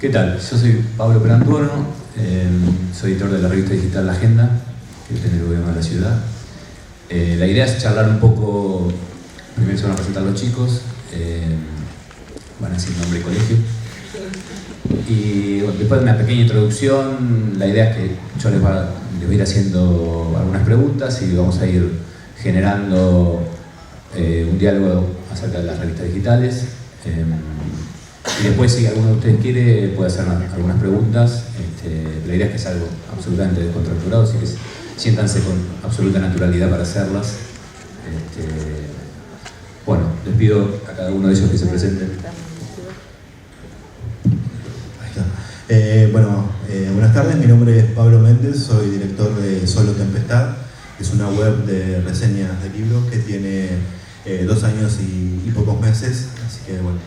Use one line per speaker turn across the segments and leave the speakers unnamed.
¿Qué tal? Yo soy Pablo Perantuono, soy editor de la revista digital La Agenda, que está en el gobierno de la ciudad. La idea es charlar un poco, primero se van a presentar los chicos, van a decir nombre y colegio, y después de una pequeña introducción, la idea es que yo les voy a ir haciendo algunas preguntas y vamos a ir generando un diálogo acerca de las revistas digitales. Y después, si alguno de ustedes quiere, puede hacer algunas preguntas. La idea es que es algo absolutamente descontracturado, así que siéntanse con absoluta naturalidad para hacerlas. Bueno, les pido a cada uno de ellos que se presenten.
Buenas tardes, mi nombre es Pablo Méndez, soy director de Solo Tempestad. Es una web de reseñas de libros que tiene 2 años y pocos meses, así que bueno.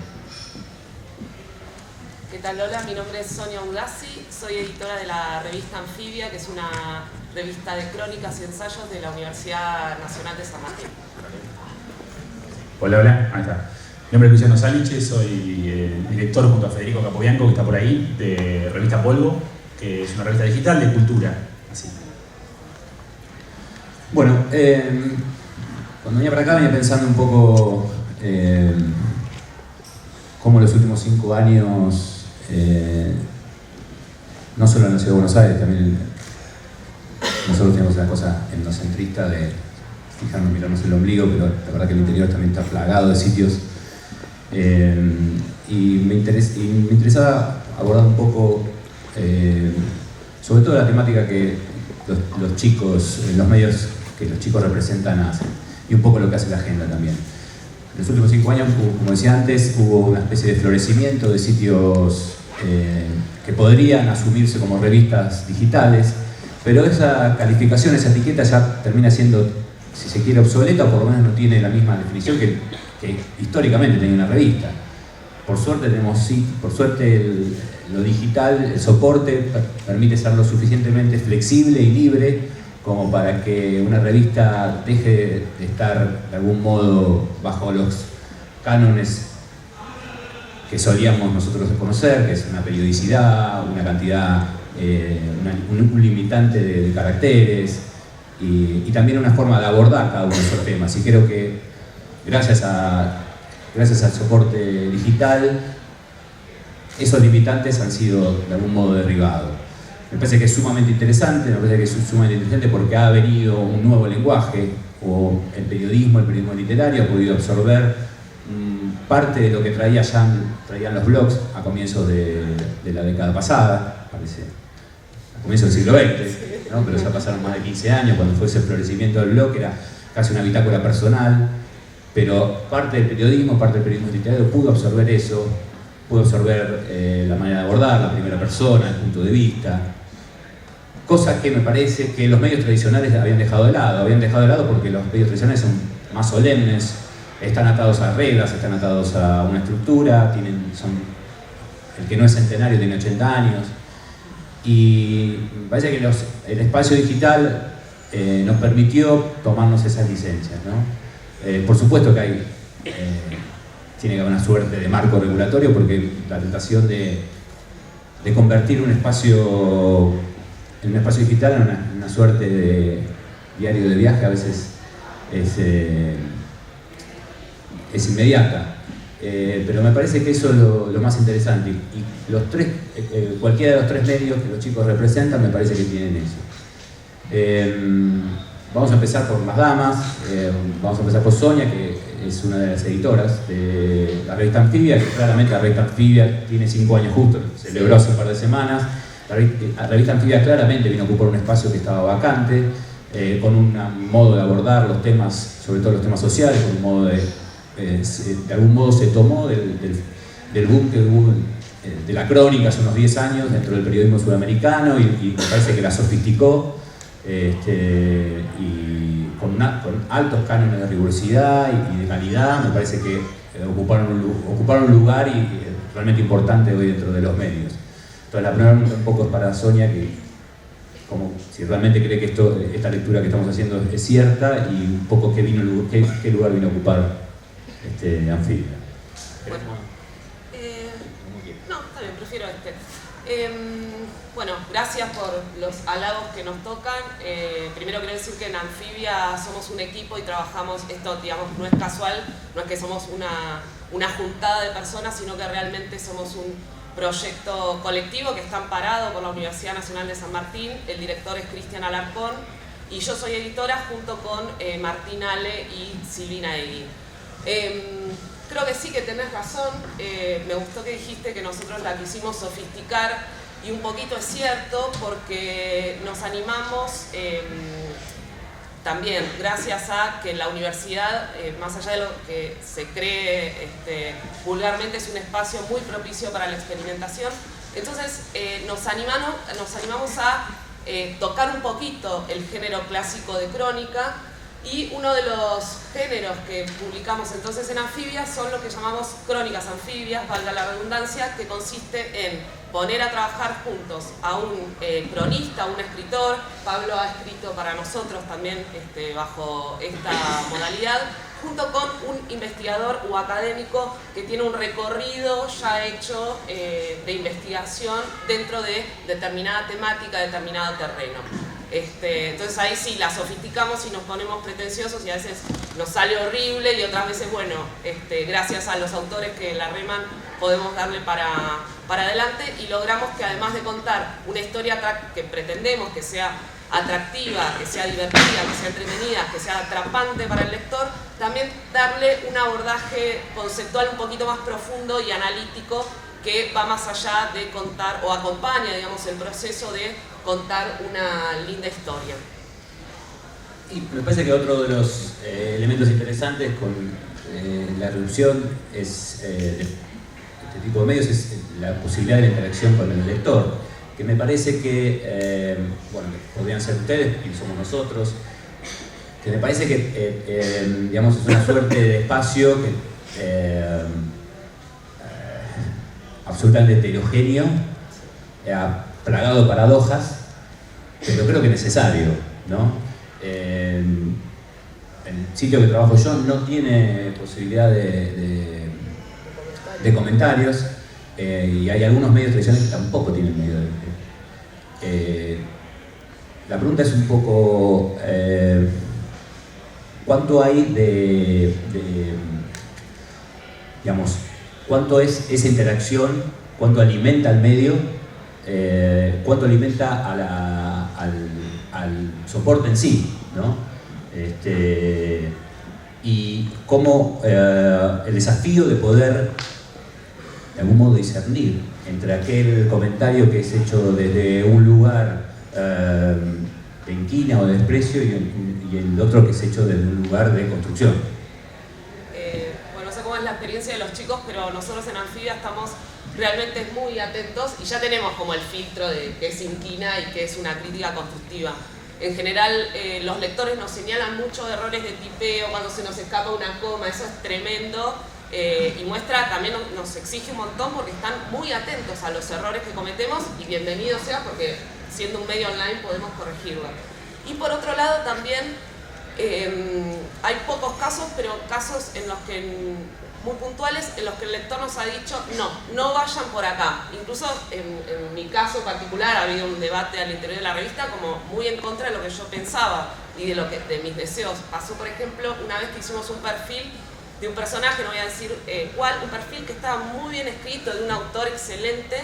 ¿Qué tal? Hola, mi nombre es Sonia Udasi, soy editora de la revista Anfibia, que es una revista de crónicas y ensayos de la Universidad Nacional de San Martín.
Hola, ahí está. Mi nombre es Luciano Saliche, soy director junto a Federico Capobianco, que está por ahí, de Revista Polvo, que es una revista digital de cultura. Así.
Bueno, cuando venía para acá venía pensando un poco cómo los últimos 5 años, no solo en la ciudad de Buenos Aires, también nosotros tenemos una cosa etnocentrista de fijarnos, mirarnos el ombligo, pero la verdad que el interior también está plagado de sitios. Y me interesaba abordar un poco, sobre todo la temática que los chicos, los medios que los chicos representan hacen, y un poco lo que hace la agenda también. En los últimos 5 años, como decía antes, hubo una especie de florecimiento de sitios que podrían asumirse como revistas digitales, pero esa calificación, esa etiqueta ya termina siendo, si se quiere, obsoleta, o por lo menos no tiene la misma definición que históricamente tenía una revista. Por suerte lo digital, el soporte, permite ser lo suficientemente flexible y libre como para que una revista deje de estar de algún modo bajo los cánones que solíamos nosotros conocer, que es una periodicidad, una cantidad, un limitante de caracteres y también una forma de abordar cada uno de esos temas. Y creo que gracias al soporte digital, esos limitantes han sido de algún modo derribados. Me parece que es sumamente interesante, me parece que es sumamente inteligente porque ha venido un nuevo lenguaje, o el periodismo literario ha podido absorber parte de lo que traían los blogs a comienzos de la década pasada, parece, a comienzos del siglo XX, ¿no? Pero ya pasaron más de 15 años, cuando fue ese florecimiento del blog, era casi una bitácora personal, pero parte del periodismo literario pudo absorber eso, pudo absorber la manera de abordar, la primera persona, el punto de vista, cosa que me parece que los medios tradicionales habían dejado de lado porque los medios tradicionales son más solemnes, están atados a reglas, están atados a una estructura, el que no es centenario tiene 80 años, y me parece que el espacio digital nos permitió tomarnos esas licencias, ¿no? Por supuesto que tiene que haber una suerte de marco regulatorio, porque la tentación de convertir un espacio digital en una suerte de diario de viaje a veces es inmediata. Pero me parece que eso es lo más interesante, y cualquiera de los 3 medios que los chicos representan me parece que tienen eso. Vamos a empezar por las damas, vamos a empezar por Sonia, que es una de las editoras de la revista Anfibia, que claramente la revista Anfibia tiene 5 años justo, celebró hace un par de semanas. La revista Anfibia claramente vino a ocupar un espacio que estaba vacante, con un modo de abordar los temas, sobre todo los temas sociales, con un modo de algún modo se tomó del boom que hubo de la crónica hace unos 10 años dentro del periodismo sudamericano, y me parece que la sofisticó, y con altos cánones de rigurosidad y de calidad. Me parece que ocuparon un lugar realmente importante hoy dentro de los medios. Entonces la primera pregunta un poco es para Sonia, que como si realmente cree que esta lectura que estamos haciendo es cierta, y un poco qué lugar vino a ocupar Anfibia.
Bueno,
quiera.
No, está bien, prefiero este. Bueno, gracias por los halagos que nos tocan. Primero quiero decir que en Anfibia somos un equipo y trabajamos, esto digamos no es casual, no es que somos una juntada de personas, sino que realmente somos un proyecto colectivo que está amparado por la Universidad Nacional de San Martín. El director es Cristian Alarcón y yo soy editora junto con Martín Ale y Silvina Egui. Creo que sí que tenés razón, me gustó que dijiste que nosotros la quisimos sofisticar y un poquito es cierto porque nos animamos también gracias a que la universidad, más allá de lo que se cree vulgarmente, es un espacio muy propicio para la experimentación. Entonces nos animamos a tocar un poquito el género clásico de crónica. Y uno de los géneros que publicamos entonces en Anfibia son lo que llamamos crónicas anfibias, valga la redundancia, que consiste en poner a trabajar juntos a un cronista, a un escritor. Pablo ha escrito para nosotros también bajo esta modalidad, junto con un investigador o académico que tiene un recorrido ya hecho de investigación dentro de determinada temática, determinado terreno. Entonces ahí sí la sofisticamos y nos ponemos pretenciosos y a veces nos sale horrible y otras veces, bueno, gracias a los autores que la reman podemos darle para adelante y logramos que además de contar una historia que pretendemos que sea atractiva, que sea divertida, que sea entretenida, que sea atrapante para el lector, también darle un abordaje conceptual un poquito más profundo y analítico que va más allá de contar o acompaña, digamos, el proceso de contar una linda historia.
Y me parece que otro de los elementos interesantes con la reducción de este tipo de medios es la posibilidad de la interacción con el lector, que me parece que, bueno, podrían ser ustedes y somos nosotros, que me parece que, digamos, es una suerte de espacio que absolutamente heterogéneo, plagado de paradojas, pero creo que necesario, ¿no? El sitio que trabajo yo no tiene posibilidad de comentarios y hay algunos medios tradicionales que tampoco tienen medio la pregunta es un poco ¿cuánto hay digamos, cuánto es esa interacción, cuánto alimenta al medio, cuánto alimenta al soporte en sí, ¿no? Y cómo el desafío de poder de algún modo discernir entre aquel comentario que es hecho desde un lugar de inquina o de desprecio y el otro que es hecho desde un lugar de construcción.
Bueno, no sé cómo es la experiencia de los chicos, pero nosotros en Anfibia estamos realmente muy atentos y ya tenemos como el filtro de qué es inquina y qué es una crítica constructiva. En general, los lectores nos señalan muchos errores de tipeo, cuando se nos escapa una coma, eso es tremendo. Y muestra también nos exige un montón porque están muy atentos a los errores que cometemos y bienvenido sea porque siendo un medio online podemos corregirlo. Y por otro lado también hay pocos casos, pero casos en los que muy puntuales en los que el lector nos ha dicho no vayan por acá. Incluso en mi caso particular ha habido un debate al interior de la revista como muy en contra de lo que yo pensaba y de mis deseos. Pasó por ejemplo una vez que hicimos un perfil de un personaje, no voy a decir cuál, un perfil que estaba muy bien escrito, de un autor excelente,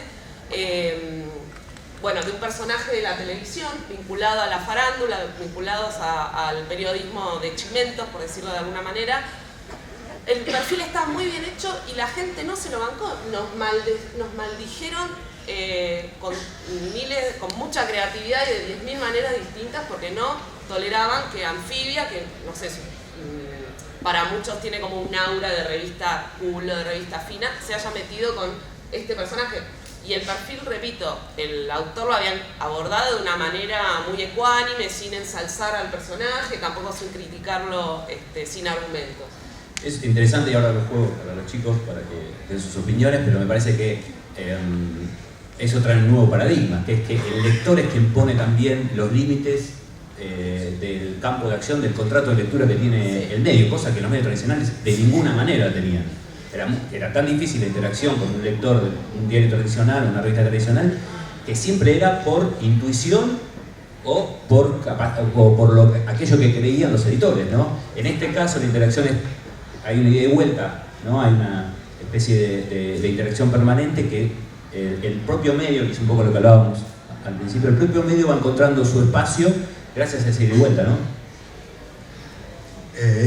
bueno, de un personaje de la televisión, vinculado a la farándula, vinculados al periodismo de chimentos, por decirlo de alguna manera. El perfil estaba muy bien hecho y la gente no se lo bancó, nos maldijeron con mucha creatividad y de 10.000 maneras distintas porque no toleraban que Anfibia, que no sé, para muchos tiene como un aura de revista cool, de revista fina, se haya metido con este personaje. Y el perfil, repito, el autor lo habían abordado de una manera muy ecuánime, sin ensalzar al personaje, tampoco sin criticarlo sin argumentos.
Es interesante y ahora lo juego para los chicos para que den sus opiniones, pero me parece que eso trae un nuevo paradigma, que es que el lector es quien pone también los límites del campo de acción, del contrato de lectura que tiene el medio, cosa que los medios tradicionales de ninguna manera tenían. era tan difícil la interacción con un lector de un diario tradicional, una revista tradicional, que siempre era por intuición o por aquello que creían los editores, ¿no? En este caso la interacción hay una ida y vuelta, ¿no? Hay una especie de interacción permanente que el propio medio, que es un poco lo que hablábamos al principio, el propio medio va encontrando su espacio gracias a esa ida y vuelta, ¿no?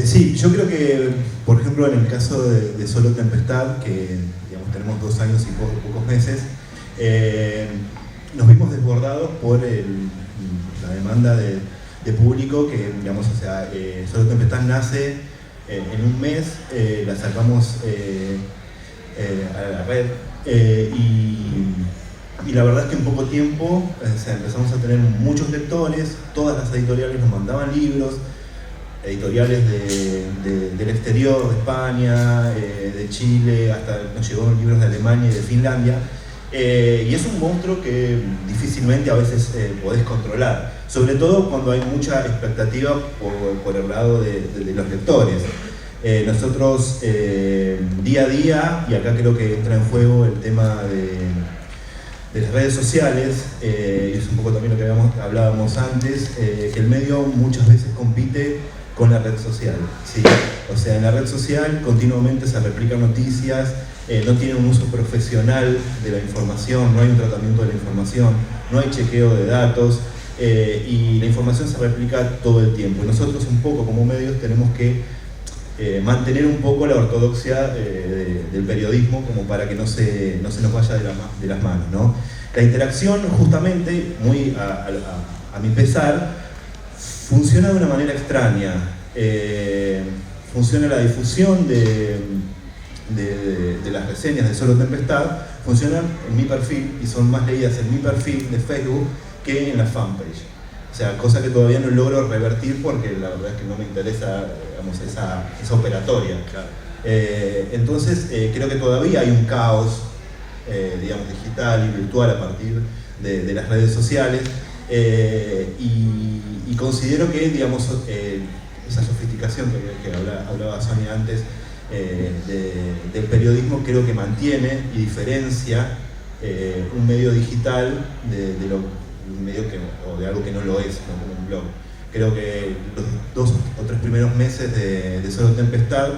Sí, yo creo que, por ejemplo, en el caso de Solo Tempestad, que digamos, tenemos 2 años y pocos meses, nos vimos desbordados por la demanda de público que, digamos, o sea, Solo Tempestad nace en un mes, la sacamos a la red y la verdad es que en poco tiempo o sea, empezamos a tener muchos lectores, todas las editoriales nos mandaban libros, editoriales del exterior, de España, de Chile, hasta nos llegaron libros de Alemania y de Finlandia. Y es un monstruo que difícilmente a veces podés controlar, sobre todo cuando hay mucha expectativa por el lado de los lectores. Nosotros día a día, y acá creo que entra en juego el tema de las redes sociales, y es un poco también lo que hablábamos antes, que el medio muchas veces compite con la red social, ¿sí? O sea, en la red social continuamente se replican noticias, no tiene un uso profesional de la información, no hay un tratamiento de la información, no hay chequeo de datos, y la información se replica todo el tiempo. Y nosotros un poco como medios tenemos que mantener un poco la ortodoxia del periodismo como para que no se nos vaya de las manos, ¿no? La interacción justamente, muy a mi pesar, funciona de una manera extraña. Funciona la difusión de las reseñas de Solo Tempestad, funcionan en mi perfil y son más leídas en mi perfil de Facebook que en la fanpage. O sea, cosa que todavía no logro revertir porque la verdad es que no me interesa, digamos, esa operatoria. Claro. Entonces, creo que todavía hay un caos, digamos, digital y virtual a partir de las redes sociales. Y considero que, digamos, esa sofisticación que hablaba Sonia antes del periodismo, creo que mantiene y diferencia un medio digital de un medio o de algo que no lo es, ¿no? Como un blog. Creo que los 2 o 3 primeros meses de Solo Tempestad,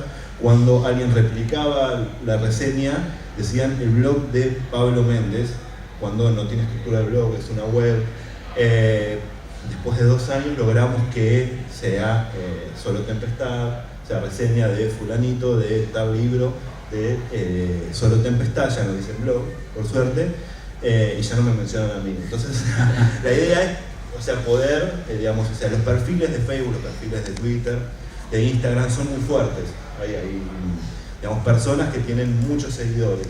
cuando alguien replicaba la reseña, decían el blog de Pablo Méndez, cuando no tiene estructura de blog, es una web. Después de 2 años logramos que sea Solo Tempestad, o sea, reseña de fulanito, de tal libro, de Solo Tempestad, ya no dicen blog, por suerte, y ya no me mencionan a mí. Entonces, la idea es, o sea, poder, digamos, o sea, los perfiles de Facebook, los perfiles de Twitter, de Instagram son muy fuertes. Hay digamos, personas que tienen muchos seguidores.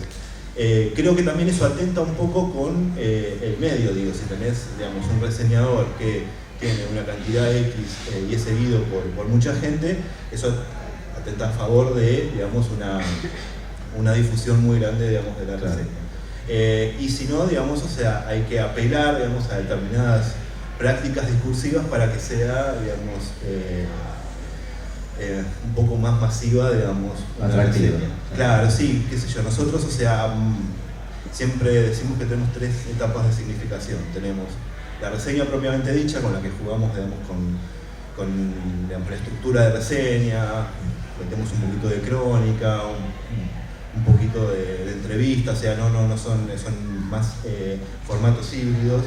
Creo que también eso atenta un poco con el medio, digo, si tenés, digamos, un reseñador que tiene una cantidad X y es seguido por mucha gente, eso atenta a favor de, digamos, una difusión muy grande, digamos, de la reseña. Y si no, digamos, o sea, hay que apelar, digamos, a determinadas prácticas discursivas para que sea, digamos, un poco más masiva, digamos,
atractiva.
Claro, sí, qué sé yo, nosotros, o sea, siempre decimos que tenemos 3 etapas de significación. Tenemos la reseña propiamente dicha, con la que jugamos, digamos, con digamos, la estructura de reseña, metemos un poquito de crónica, un poquito de entrevista, o sea, son más formatos híbridos.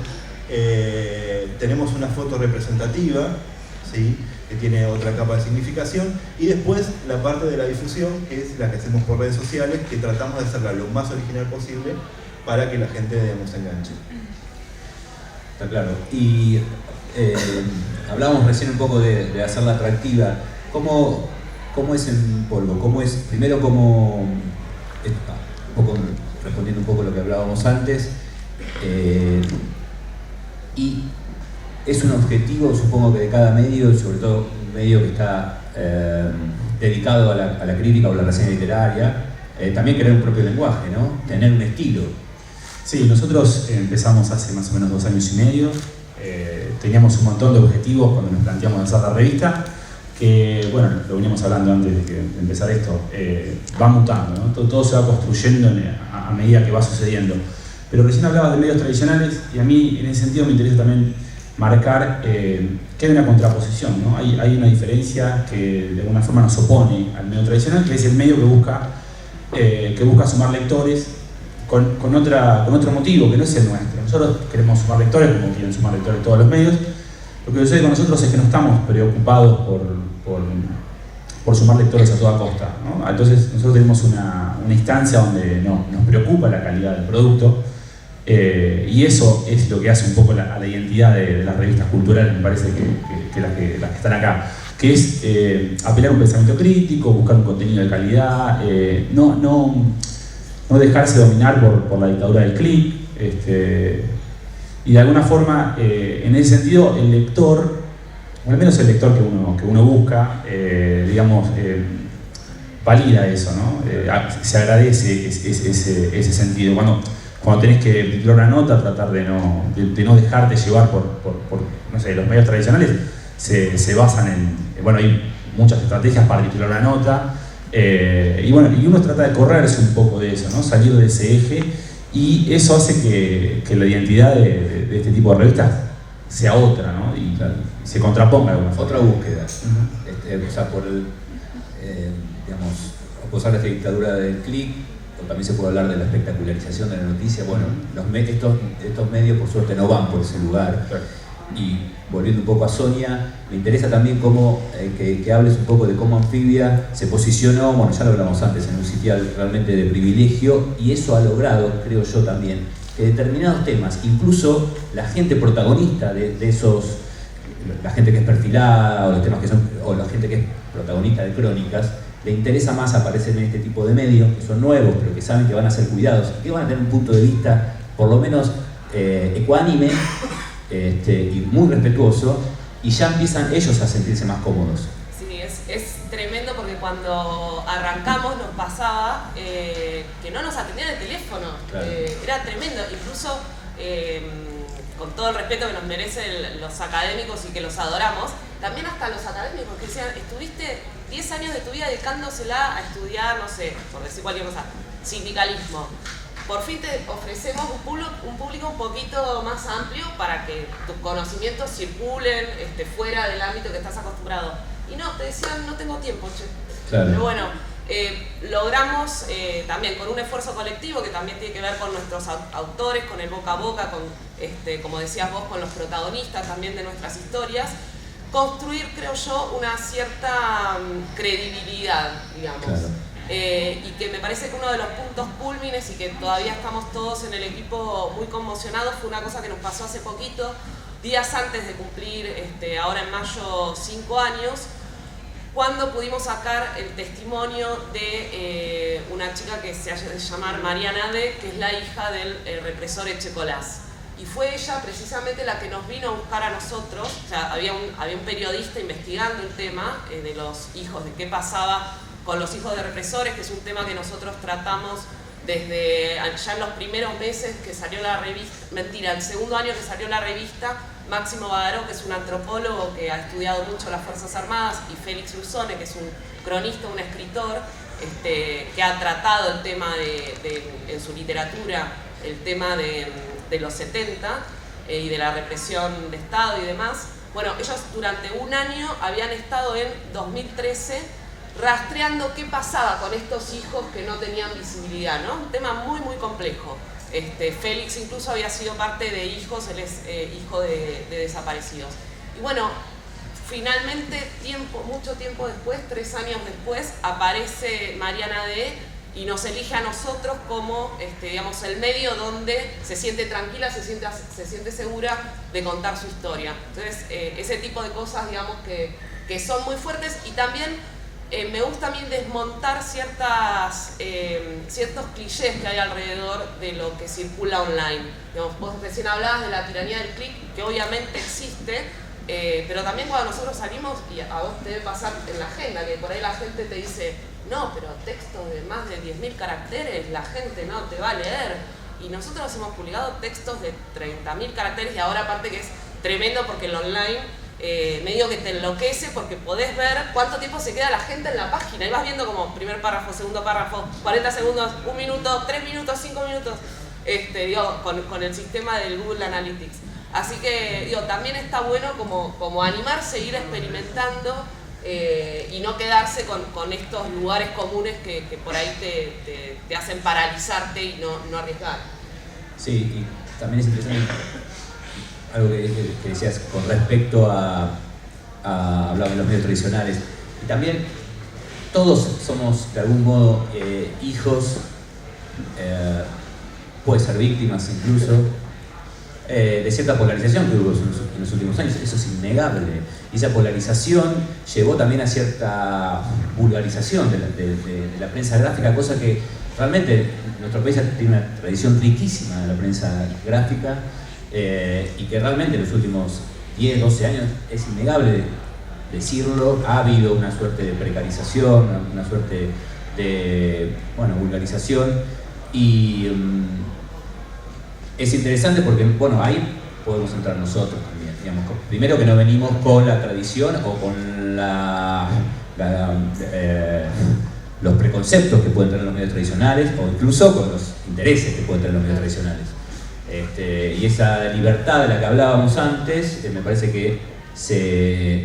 Tenemos una foto representativa, ¿sí?, que tiene otra capa de significación, y después la parte de la difusión, que es la que hacemos por redes sociales, que tratamos de hacerla lo más original posible para que la gente, digamos, se enganche.
Está claro. Y hablábamos recién un poco de hacerla atractiva. ¿Cómo es en Polvo? Primero, un poco respondiendo un poco a lo que hablábamos antes, y es un objetivo, supongo que de cada medio, sobre todo un medio que está dedicado a la crítica o la reseña literaria, también crear un propio lenguaje, ¿no? Tener un estilo.
Sí, nosotros empezamos hace más o menos 2 años y medio. Teníamos un montón de objetivos cuando nos planteamos hacer la revista. que, bueno, lo veníamos hablando antes de empezar esto, va mutando, ¿no? Todo se va construyendo a medida que va sucediendo. Pero recién hablabas de medios tradicionales y a mí en ese sentido me interesa también marcar que hay una contraposición, ¿no? Hay una diferencia que de alguna forma nos opone al medio tradicional, que es el medio que busca sumar lectores con otro motivo, que no es el nuestro. Nosotros queremos sumar lectores, como quieren sumar lectores todos los medios. Lo que sucede con nosotros es que no estamos preocupados por sumar lectores a toda costa, ¿no? Entonces nosotros tenemos una instancia donde nos preocupa la calidad del producto, y eso es lo que hace un poco a la identidad de las revistas culturales, me parece que las que están acá, que es apelar a un pensamiento crítico, buscar un contenido de calidad, no dejarse dominar por la dictadura del clic, y de alguna forma, en ese sentido, el lector, o al menos el lector que uno busca, valida eso, ¿no? Se agradece ese sentido. Cuando tenés que titular una nota, tratar de no dejarte llevar por no sé, los medios tradicionales se basan en, hay muchas estrategias para titular una nota, y uno trata de correrse un poco de eso, ¿no? Salir de ese eje, y eso hace que la identidad de este tipo de revistas sea otra, ¿no? Y claro, se contraponga de alguna forma.
Otra búsqueda. Por oposar a esta dictadura del clic, o también se puede hablar de la espectacularización de la noticia. Bueno, estos medios por suerte no van por ese lugar.
Claro.
Y volviendo un poco a Sonia, me interesa también que hables un poco de cómo Anfibia se posicionó, bueno, ya lo hablamos antes, en un sitial realmente de privilegio, y eso ha logrado, creo yo también, que determinados temas, incluso la gente protagonista de esos, la gente que es perfilada, o la gente que es protagonista de crónicas, le interesa más aparecer en este tipo de medios, que son nuevos, pero que saben que van a ser cuidados, que van a tener un punto de vista, por lo menos, ecuánime, y muy respetuoso, y ya empiezan ellos a sentirse más cómodos.
Sí, es tremendo porque cuando arrancamos nos pasaba que no nos atendían el teléfono.
Claro.
Era tremendo, incluso con todo el respeto que nos merecen los académicos y que los adoramos, también hasta los académicos que decían, estuviste 10 años de tu vida dedicándosela a estudiar, no sé, por decir cualquier cosa, sindicalismo. Por fin te ofrecemos un público un poquito más amplio para que tus conocimientos circulen fuera del ámbito que estás acostumbrado. Y no, te decían, no tengo tiempo, che.
Claro.
Pero bueno, logramos también con un esfuerzo colectivo que también tiene que ver con nuestros autores, con el boca a boca, con, como decías vos, con los protagonistas también de nuestras historias, construir, creo yo, una cierta credibilidad, digamos.
Claro.
Y que me parece que uno de los puntos cúlmines y que todavía estamos todos en el equipo muy conmocionados fue una cosa que nos pasó hace poquito, días antes de cumplir, ahora en mayo, 5 años, cuando pudimos sacar el testimonio de una chica que se hace llamar Mariana D., que es la hija del represor Echecolás. Y fue ella precisamente la que nos vino a buscar a nosotros. O sea, había un periodista investigando el tema de los hijos, de qué pasaba con los hijos de represores, que es un tema que nosotros tratamos desde ya en los primeros meses que salió la revista, el segundo año que salió la revista. Máximo Badaró, que es un antropólogo que ha estudiado mucho las Fuerzas Armadas, y Félix Ursone, que es un cronista, un escritor, que ha tratado el tema en su literatura, el tema de los 70 y de la represión de Estado y demás. Bueno, ellos durante un año habían estado en 2013 rastreando qué pasaba con estos hijos que no tenían visibilidad, ¿no? Un tema muy, muy complejo. Félix incluso había sido parte de Hijos, él es hijo de desaparecidos. Y bueno, finalmente, mucho tiempo después, 3 años después, aparece Mariana D. y nos elige a nosotros como digamos, el medio donde se siente tranquila, se siente segura de contar su historia. Entonces, ese tipo de cosas, digamos, que son muy fuertes. Y también me gusta también desmontar ciertos clichés que hay alrededor de lo que circula online. Digamos, vos recién hablabas de la tiranía del clic, que obviamente existe, pero también cuando nosotros salimos, y a vos te debe pasar en la agenda, que por ahí la gente te dice, no, pero textos de más de 10.000 caracteres, la gente no te va a leer. Y nosotros hemos publicado textos de 30.000 caracteres, y ahora aparte que es tremendo porque el online medio que te enloquece porque podés ver cuánto tiempo se queda la gente en la página y vas viendo como primer párrafo, segundo párrafo, 40 segundos, 1 minuto, 3 minutos, 5 minutos, con el sistema del Google Analytics. Así que también está bueno como animarse, ir experimentando y no quedarse con estos lugares comunes que por ahí te hacen paralizarte y no arriesgar.
Sí, y también es interesante algo que decías con respecto a hablar de los medios tradicionales. Y también todos somos de algún modo hijos, puede ser víctimas incluso, de cierta polarización que hubo en los últimos años. Eso es innegable. Y esa polarización llevó también a cierta vulgarización de la prensa gráfica, cosa que realmente nuestro país tiene una tradición riquísima de la prensa gráfica, y que realmente en los últimos 10, 12 años es innegable decirlo, ha habido una suerte de precarización, una suerte de vulgarización, y es interesante porque ahí podemos entrar nosotros también, digamos, primero que no venimos con la tradición o con los preconceptos que pueden tener los medios tradicionales, o incluso con los intereses que pueden tener los medios tradicionales. Y esa libertad de la que hablábamos antes, me parece que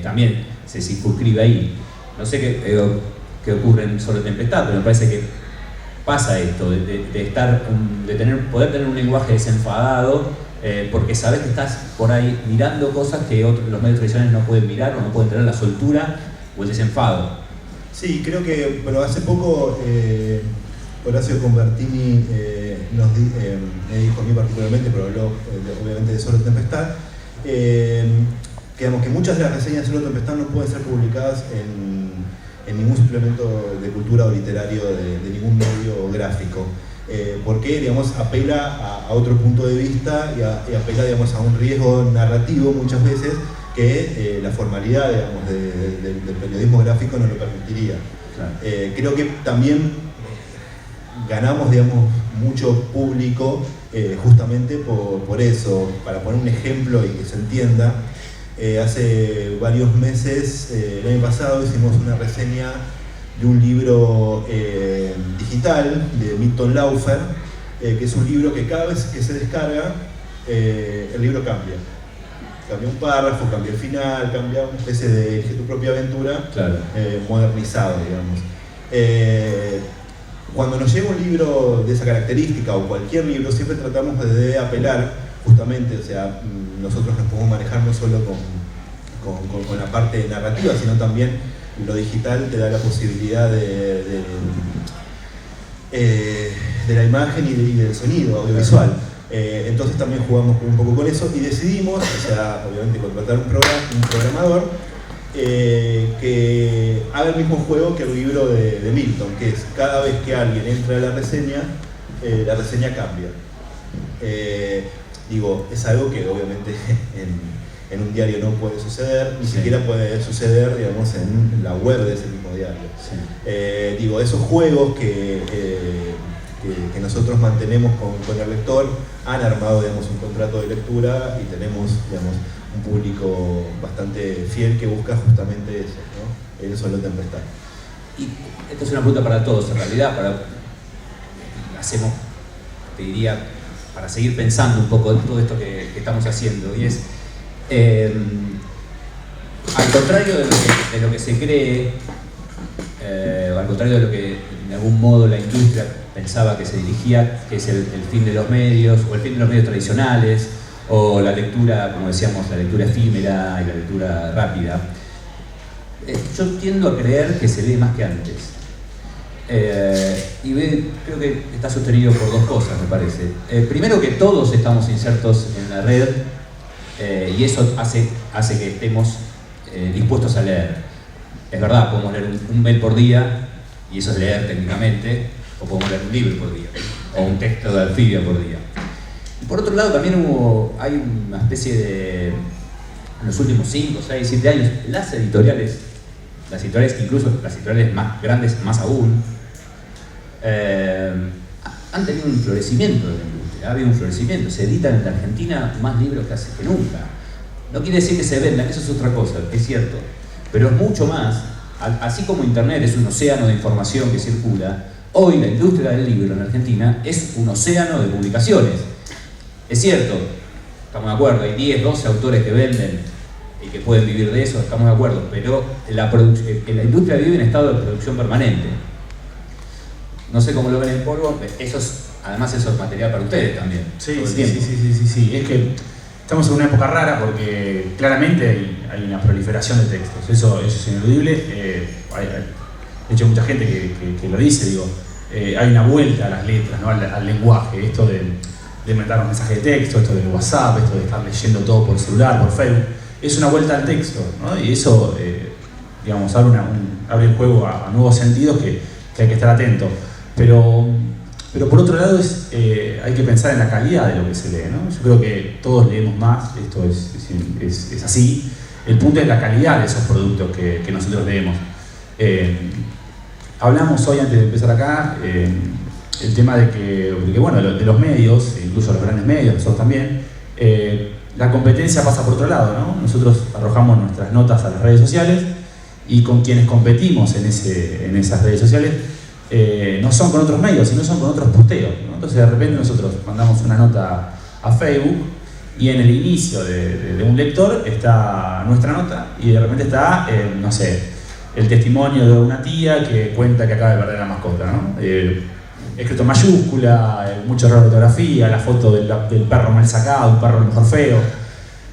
también se circunscribe ahí. No sé qué ocurre en Sol de Tempestad, pero me parece que pasa esto, poder tener un lenguaje desenfadado, porque sabes que estás por ahí mirando cosas que los medios tradicionales no pueden mirar o no pueden tener la soltura o el desenfado.
Sí, creo que, bueno, hace poco Horacio Convertini me dijo a mí particularmente, pero habló obviamente de Sol de Tempestad, que muchas de las reseñas de Sol de Tempestad no pueden ser publicadas en ningún suplemento de cultura o literario de ningún medio gráfico, porque apela a otro punto de vista y apela a un riesgo narrativo muchas veces que la formalidad del periodismo gráfico no lo permitiría. Claro. Creo que también ganamos mucho público justamente por eso. Para poner un ejemplo y que se entienda, hace varios meses, el año pasado, hicimos una reseña de un libro digital de Milton Laufer, que es un libro que cada vez que se descarga, el libro cambia. Cambia un párrafo, cambia el final, cambia una especie de Elige tu propia aventura, claro. Modernizado, digamos. Cuando nos llega un libro de esa característica o cualquier libro, siempre tratamos de apelar justamente, nosotros nos podemos manejar no solo con la parte narrativa, sino también lo digital te da la posibilidad de la imagen y del sonido audiovisual. Entonces también jugamos un poco con eso y decidimos, obviamente contratar un programador que haga el mismo juego que el libro de Milton, que es cada vez que alguien entra a la reseña cambia. Es algo que obviamente en un diario no puede suceder, ni siquiera puede suceder, en la web de ese mismo diario. Sí. Esos juegos que nosotros mantenemos con el lector han armado, un contrato de lectura y tenemos, un público bastante fiel que busca justamente eso, ¿no? El Sol de Tempestad.
Y esta es una pregunta para todos, en realidad, te diría, para seguir pensando un poco en todo esto que estamos haciendo, y es, al contrario de lo que se cree, al contrario de lo que de algún modo la industria pensaba que se dirigía, que es el fin de los medios, o el fin de los medios tradicionales, o la lectura, como decíamos, la lectura efímera y la lectura rápida. Yo tiendo a creer que se lee más que antes. Creo que está sostenido por dos cosas, me parece. Primero, que todos estamos insertos en la red, y eso hace que estemos dispuestos a leer. Es verdad, podemos leer un mail por día, y eso es leer técnicamente, o podemos leer un libro por día, o un texto de Alfibia por día. Y por otro lado, también hay una especie de, en los últimos 5, 6, 7 años, las editoriales, incluso las editoriales más grandes, más aún, han tenido un florecimiento de la industria, ha habido un florecimiento, se editan en la Argentina más libros que nunca. No quiere decir que se vendan, eso es otra cosa, es cierto. Pero es mucho más, así como Internet es un océano de información que circula, hoy la industria del libro en Argentina es un océano de publicaciones. Es cierto, estamos de acuerdo, hay 10, 12 autores que venden y que pueden vivir de eso, estamos de acuerdo, pero la industria vive en estado de producción permanente. No sé cómo lo ven en polvo, además eso es material para ustedes también.
Sí. Es que estamos en una época rara porque claramente hay una proliferación de textos, eso es ineludible. De hecho, hay mucha gente que lo dice, digo, hay una vuelta a las letras, ¿no? al lenguaje, esto de mandar un mensaje de texto, esto del WhatsApp, esto de estar leyendo todo por celular, por Facebook, es una vuelta al texto, ¿no? Y eso, digamos, abre el juego a nuevos sentidos que hay que estar atento. Pero por otro lado hay que pensar en la calidad de lo que se lee, ¿no? Yo creo que todos leemos más, esto es así. El punto es la calidad de esos productos que nosotros leemos. Hablamos hoy, antes de empezar acá, el tema de que de los medios, incluso los grandes medios, nosotros también, la competencia pasa por otro lado, ¿no? Nosotros arrojamos nuestras notas a las redes sociales y con quienes competimos en esas redes sociales no son con otros medios, sino son con otros posteos, ¿no? Entonces de repente nosotros mandamos una nota a Facebook y en el inicio de un lector está nuestra nota y de repente está, no sé, el testimonio de una tía que cuenta que acaba de perder la mascota, ¿no? Escrito en mayúscula, mucho error de ortografía, la foto del perro mal sacado, un perro a lo mejor feo.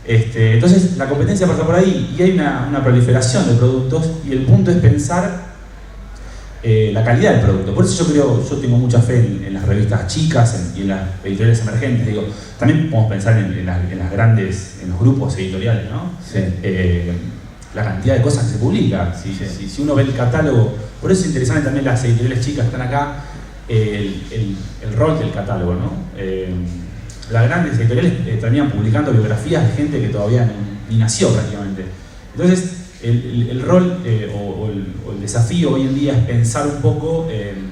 Entonces la competencia pasa por ahí y hay una proliferación de productos y el punto es pensar la calidad del producto. Por eso yo tengo mucha fe en las revistas chicas y en las editoriales emergentes. Digo, también podemos pensar en las grandes, en los grupos editoriales, ¿no?
Sí.
La cantidad de cosas que se publican. Si uno ve el catálogo, por eso es interesante también las editoriales chicas que están acá, el rol del catálogo, ¿no? Las grandes editoriales terminan publicando biografías de gente que todavía ni nació prácticamente. Entonces, el rol o el desafío hoy en día es pensar un poco en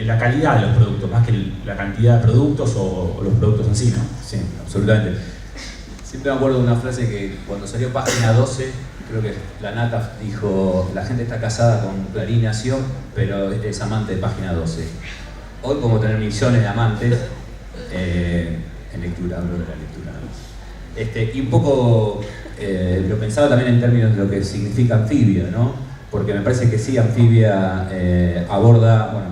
la calidad de los productos, más que la cantidad de productos o los productos en sí, ¿no?
Sí, absolutamente. Siempre me acuerdo de una frase que cuando salió Página 12, creo que la Nata dijo: la gente está casada con Clarín Nación, pero es amante de Página 12. Hoy podemos tener millones de amantes en lectura, hablo de la lectura. Y un poco lo pensaba también en términos de lo que significa Anfibia, ¿no? Porque me parece que sí, Anfibia aborda, bueno,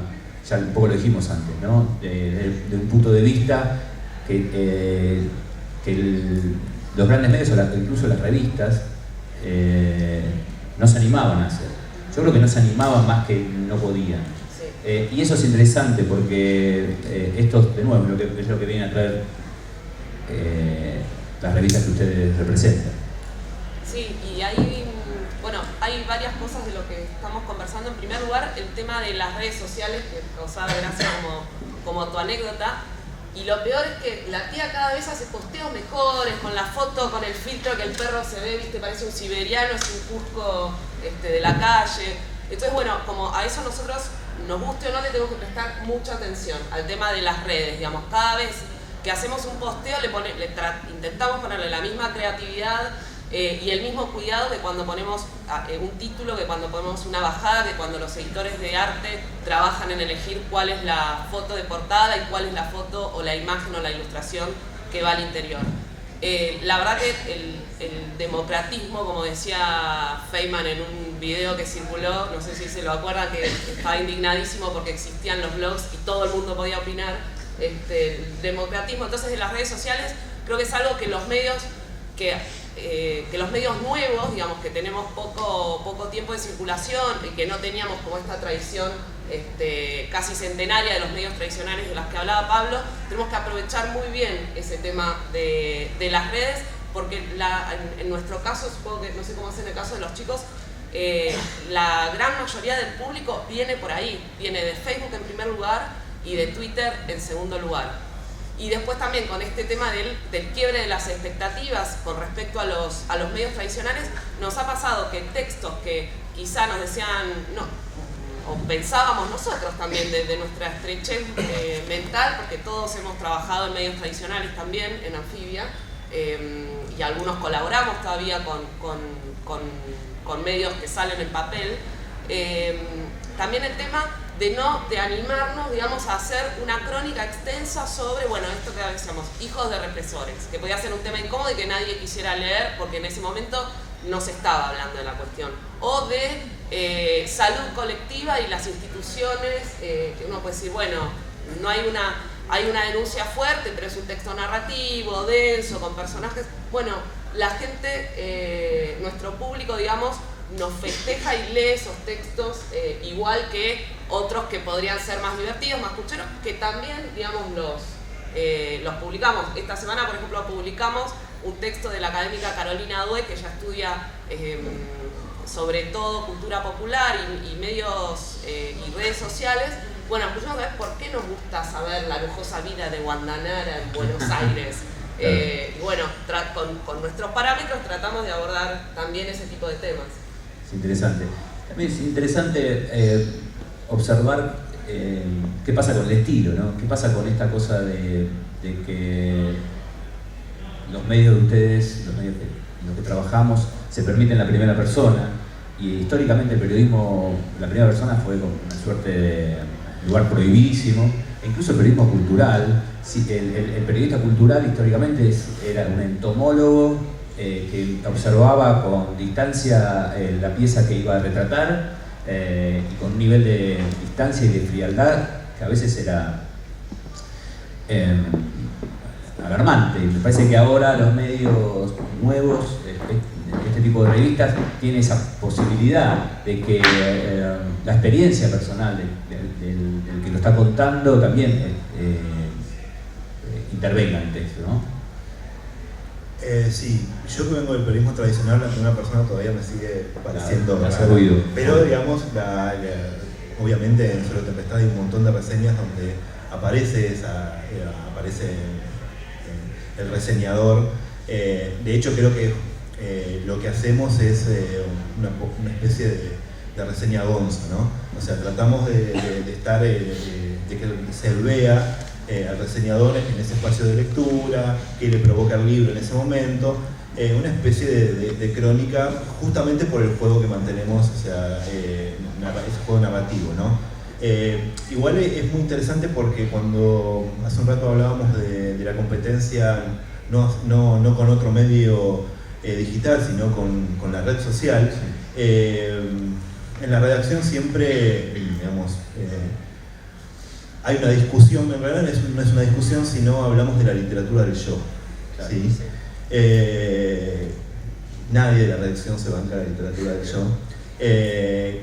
ya un poco lo dijimos antes, ¿no? De un punto de vista que los grandes medios, o incluso las revistas, no se animaban a hacer. Yo creo que no se animaban más que no podían. Sí. Y eso es interesante porque esto, de nuevo, es lo que viene a traer las revistas que ustedes representan.
Sí, y hay varias cosas de lo que estamos conversando. En primer lugar, el tema de las redes sociales, que causaba gracia como tu anécdota. Y lo peor es que la tía cada vez hace posteos mejores, con la foto, con el filtro que el perro se ve, ¿viste? Parece un siberiano, es un cusco de la calle. Entonces, bueno, como a eso nosotros, nos guste o no, le tenemos que prestar mucha atención al tema de las redes, digamos. Cada vez que hacemos un posteo intentamos ponerle la misma creatividad y el mismo cuidado que cuando ponemos un título, que cuando ponemos una bajada, que cuando los editores de arte trabajan en elegir cuál es la foto de portada y cuál es la foto o la imagen o la ilustración que va al interior. La verdad que el democratismo, como decía Feynman en un video que circuló, no sé si se lo acuerdan, que estaba indignadísimo porque existían los blogs y todo el mundo podía opinar, el democratismo entonces de las redes sociales, creo que es algo que los medios los medios nuevos, digamos, que tenemos poco tiempo de circulación y que no teníamos como esta tradición casi centenaria de los medios tradicionales de las que hablaba Pablo, tenemos que aprovechar muy bien ese tema de las redes, porque en nuestro caso, supongo que no sé cómo es en el caso de los chicos, la gran mayoría del público viene por ahí, viene de Facebook en primer lugar y de Twitter en segundo lugar. Y después también con este tema del quiebre de las expectativas con respecto a los medios tradicionales, nos ha pasado que textos que quizá nos decían, no, o pensábamos nosotros también desde nuestra estrechez mental, porque todos hemos trabajado en medios tradicionales también, en Anfibia, y algunos colaboramos todavía con medios que salen en papel, también el tema de animarnos, digamos, a hacer una crónica extensa sobre, bueno, esto que decíamos, hijos de represores, que podía ser un tema incómodo y que nadie quisiera leer porque en ese momento no se estaba hablando de la cuestión, o de salud colectiva y las instituciones, que uno puede decir, bueno, no hay una denuncia fuerte, pero es un texto narrativo, denso, con personajes. Bueno, la gente, nuestro público, digamos, nos festeja y lee esos textos igual que otros que podrían ser más divertidos, más cucheros, que también, digamos, los publicamos. Esta semana, por ejemplo, publicamos un texto de la académica Carolina Due, que ella estudia sobre todo cultura popular y medios y redes sociales. Bueno, pusimos a ver por qué nos gusta saber la lujosa vida de Guandanara en Buenos Aires. Y bueno, con nuestros parámetros tratamos de abordar también ese tipo de temas.
Es interesante. También es interesante observar qué pasa con el estilo, ¿no? Qué pasa con esta cosa de que los medios de ustedes, los medios en los que trabajamos, se permiten la primera persona, y históricamente el periodismo, la primera persona fue como una suerte de lugar prohibidísimo, e incluso el periodismo cultural. El periodista cultural históricamente era un entomólogo que observaba con distancia la pieza que iba a retratar, y con un nivel de distancia y de frialdad que a veces era alarmante. Y me parece que ahora los medios nuevos, este tipo de revistas, tienen esa posibilidad de que la experiencia personal del que lo está contando también intervenga en el texto, ¿no?
Sí, yo que vengo del periodismo tradicional, la primera persona todavía me sigue pareciendo
hace ruido.
Pero digamos, obviamente en Suelo de Tempestad hay un montón de reseñas donde aparece el reseñador. De hecho, creo que lo que hacemos es una especie de reseña gonza, ¿no? O sea, tratamos de que se vea al reseñador en ese espacio de lectura, que le provoca el libro en ese momento, una especie de crónica, justamente por el juego que mantenemos, o sea, ese juego narrativo, ¿no? Igual es muy interesante porque cuando hace un rato hablábamos de la competencia, no con otro medio digital, sino con la red social, en la redacción siempre, digamos, hay una discusión, en realidad no es una discusión, sino hablamos de la literatura del yo. Claro, ¿sí? Sí. Nadie de la redacción se banca la literatura del yo.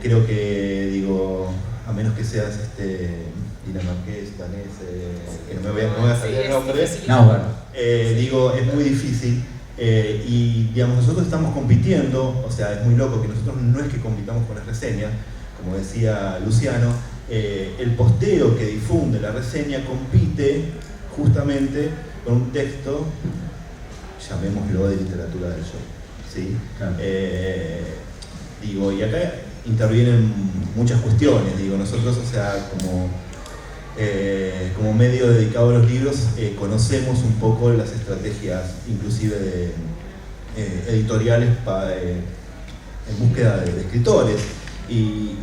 Creo que, digo, a menos que seas dinamarqués, danés, que no me voy a salir el nombre, digo, es muy difícil. Y digamos, nosotros estamos compitiendo, o sea, es muy loco que nosotros no es que compitamos con las reseñas, como decía Luciano. El posteo que difunde la reseña compite justamente con un texto, llamémoslo de literatura del yo, ¿sí? Claro. Digo, y acá intervienen muchas cuestiones, digo, nosotros, o sea, como medio dedicado a los libros, conocemos un poco las estrategias, inclusive de editoriales en búsqueda de escritores, y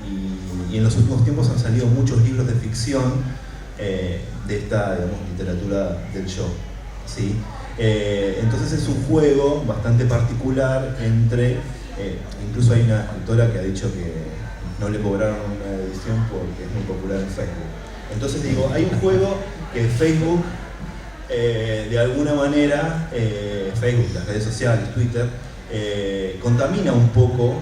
en los últimos tiempos han salido muchos libros de ficción de esta, digamos, literatura del yo, ¿sí? Entonces es un juego bastante particular entre, incluso hay una escritora que ha dicho que no le cobraron una edición porque es muy popular en Facebook. Entonces digo, hay un juego que Facebook, de alguna manera, Facebook, las redes sociales, Twitter, contamina un poco,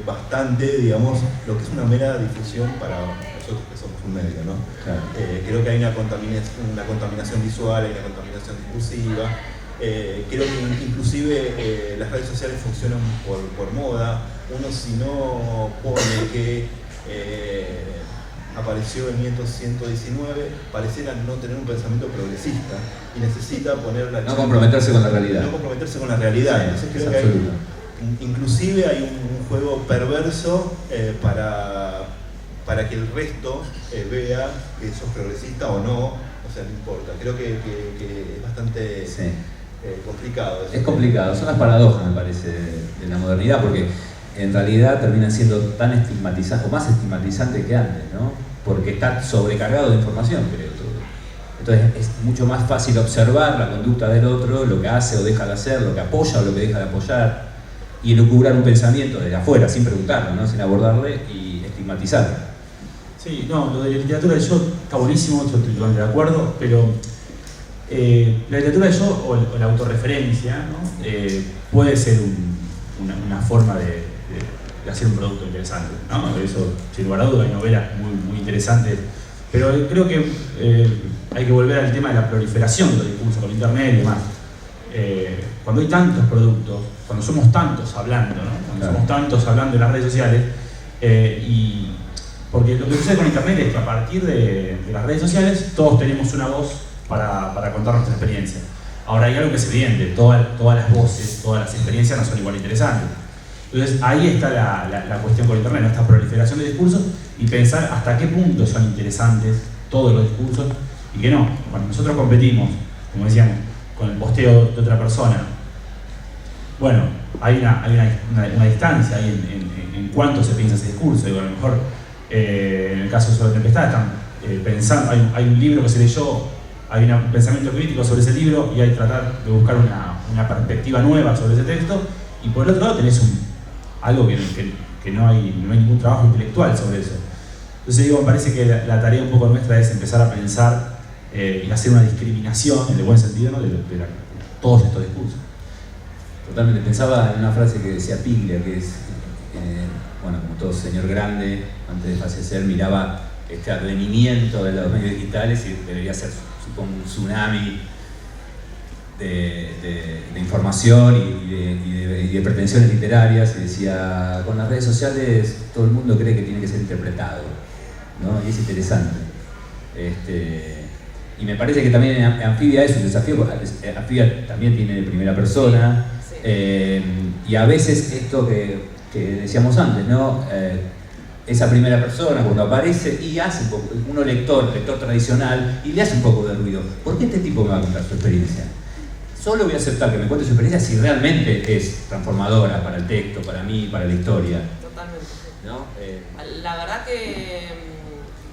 bastante, digamos, lo que es una mera difusión para nosotros que somos un medio, ¿no? Claro. Creo que hay una contaminación visual, hay una contaminación discursiva. Creo que inclusive las redes sociales funcionan por moda. Uno, si no pone que apareció en 1919, pareciera no tener un pensamiento progresista y necesita poner la...
No comprometerse con la realidad.
No comprometerse con la realidad. Sí, entonces creo que inclusive hay un juego perverso para que el resto vea que sos progresista o no, o sea, no importa. Creo que es bastante complicado.
Es complicado, son las paradojas, me parece, de la modernidad, porque en realidad terminan siendo tan estigmatizantes, o más estigmatizantes que antes, ¿no? Porque está sobrecargado de información, creo, todo. Entonces es mucho más fácil observar la conducta del otro, lo que hace o deja de hacer, lo que apoya o lo que deja de apoyar, y elucubrar un pensamiento desde afuera, sin preguntarlo, ¿no? Sin abordarle y estigmatizarlo.
Sí, no, lo de la literatura del yo está buenísimo, estoy totalmente de acuerdo, pero la literatura del yo o la autorreferencia, ¿no? Puede ser una forma de hacer un producto interesante, ¿no? Eso, sin lugar a dudas, hay novelas muy interesantes, pero creo que hay que volver al tema de la proliferación de los discursos con internet y demás. Cuando hay tantos productos, cuando somos tantos hablando, ¿no? Cuando somos tantos hablando en las redes sociales, porque lo que sucede con internet es que a partir de las redes sociales todos tenemos una voz para contar nuestra experiencia. Ahora hay algo que es evidente, todas las voces, todas las experiencias no son igual interesantes. Entonces ahí está la cuestión con internet, ¿no? Esta proliferación de discursos y pensar hasta qué punto son interesantes todos los discursos y que no. Cuando nosotros competimos, como decíamos, con el posteo de otra persona, bueno, hay una distancia ahí en cuánto se piensa ese discurso. Digo, a lo mejor en el caso de Sobre Tempestad están pensando, hay un libro que se leyó, hay un pensamiento crítico sobre ese libro y hay que tratar de buscar una perspectiva nueva sobre ese texto, y por el otro lado tenés algo que no hay ningún trabajo intelectual sobre eso. Entonces digo, me parece que la tarea un poco nuestra es empezar a pensar y hacer una discriminación, en el buen sentido, ¿no? de todos estos discursos.
Totalmente, pensaba en una frase que decía Piglia, que es, bueno, como todo señor grande, antes de fallecer, miraba este advenimiento de los medios digitales y debería ser, supongo, un tsunami de información y de pretensiones literarias, y decía, con las redes sociales todo el mundo cree que tiene que ser interpretado, ¿no? Y es interesante. Y me parece que también en Anfibia es un desafío, porque Anfibia también tiene primera persona, y a veces esto que decíamos antes, ¿no? Esa primera persona cuando aparece y hace un poco, uno lector tradicional, y le hace un poco de ruido. ¿Por qué este tipo me va a contar su experiencia? Solo voy a aceptar que me cuente su experiencia si realmente es transformadora para el texto, para mí, para la historia.
Totalmente.
¿No?
La verdad que